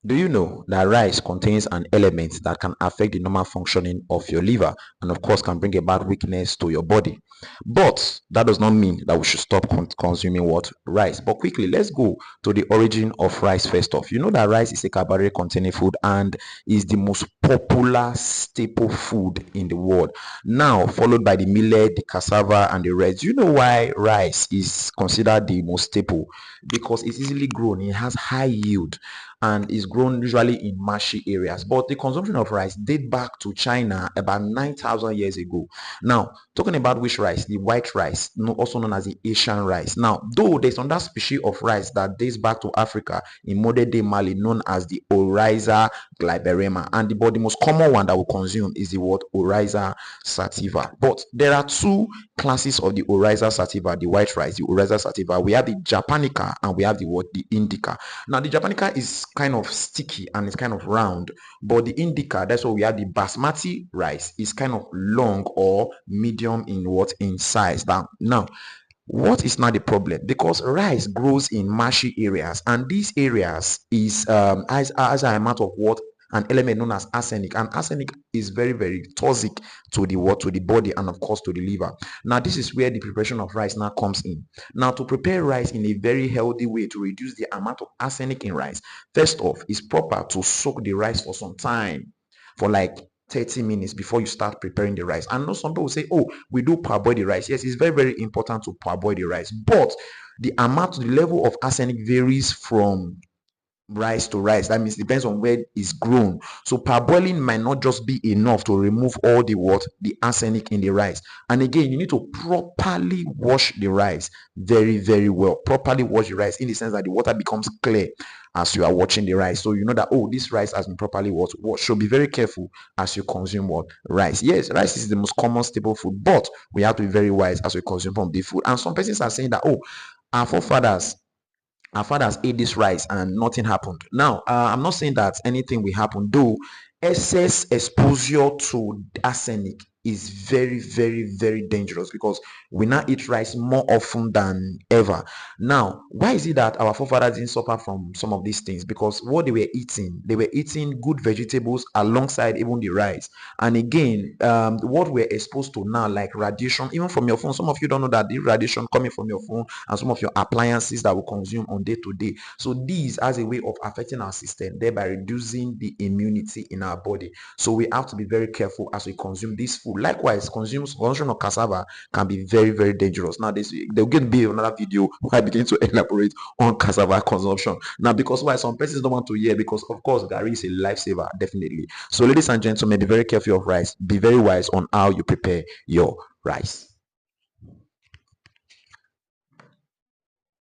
Do you know that rice contains an element that can affect the normal functioning of your liver and, of course, can bring about weakness to your body? But that does not mean that we should stop consuming what? Rice. But quickly, let's go to the origin of rice first off. You know that rice is a carbohydrate containing food and is the most popular staple food in the world. Now, followed by the millet, the cassava, and the rest. Do you know why rice is considered the most staple? Because it's easily grown, it has high yield, and is grown usually in marshy areas. But the consumption of rice date back to China about 9,000 years ago. Now, talking about which rice, the white rice, also known as the Asian rice. Now, though there's another species of rice that dates back to Africa in modern day Mali, known as the Oryza glyberema, and the most common one that we consume is the word Oryza sativa. But there are two classes of the Oryza sativa, the white rice, the Oryza sativa. We have the Japonica and we have the Indica. Now, the Japonica is kind of sticky and it's kind of round, but the Indica, that's why we have the Basmati rice, is kind of long or medium in size. Now, what is not the problem? Because rice grows in marshy areas, and these areas is as an amount of what, an element known as arsenic, and arsenic is very very toxic to the body, and of course to the liver. Now, this is where the preparation of rice now comes in. Now, to prepare rice in a very healthy way to reduce the amount of arsenic in rice, first off, it's proper to soak the rice for some time, for like 30 minutes before you start preparing the rice. And know some people say, oh, we do parboil the rice. Yes, it's very very important to parboil the rice, but the level of arsenic varies from rice to rice. That means depends on where it's grown. So parboiling might not just be enough to remove all the arsenic in the rice. And again, you need to properly wash the rice very very well. Properly wash the rice in the sense that the water becomes clear as you are watching the rice, so you know that, oh, this rice has been properly washed. So be very careful as you consume what? Rice. Yes, rice is the most common staple food, but we have to be very wise as we consume from the food. And some persons are saying that, oh, our forefathers our fathers ate this rice and nothing happened. Now, I'm not saying that anything will happen, though excess exposure to arsenic is very very very dangerous, because we now eat rice more often than ever. Now, why is it that our forefathers didn't suffer from some of these things? Because what they were eating good vegetables alongside even the rice. And again, what we're exposed to now, like radiation, even from your phone. Some of you don't know that the radiation coming from your phone and some of your appliances that we consume on day to day. So these as a way of affecting our system, thereby reducing the immunity in our body. So we have to be very careful as we consume this food. Likewise, consumption of cassava can be very very dangerous. Now, there will be another video where I begin to elaborate on cassava consumption. Now, because why some persons don't want to hear, because of course Gary is a lifesaver, definitely. So ladies and gentlemen, be very careful of rice. Be very wise on how you prepare your rice.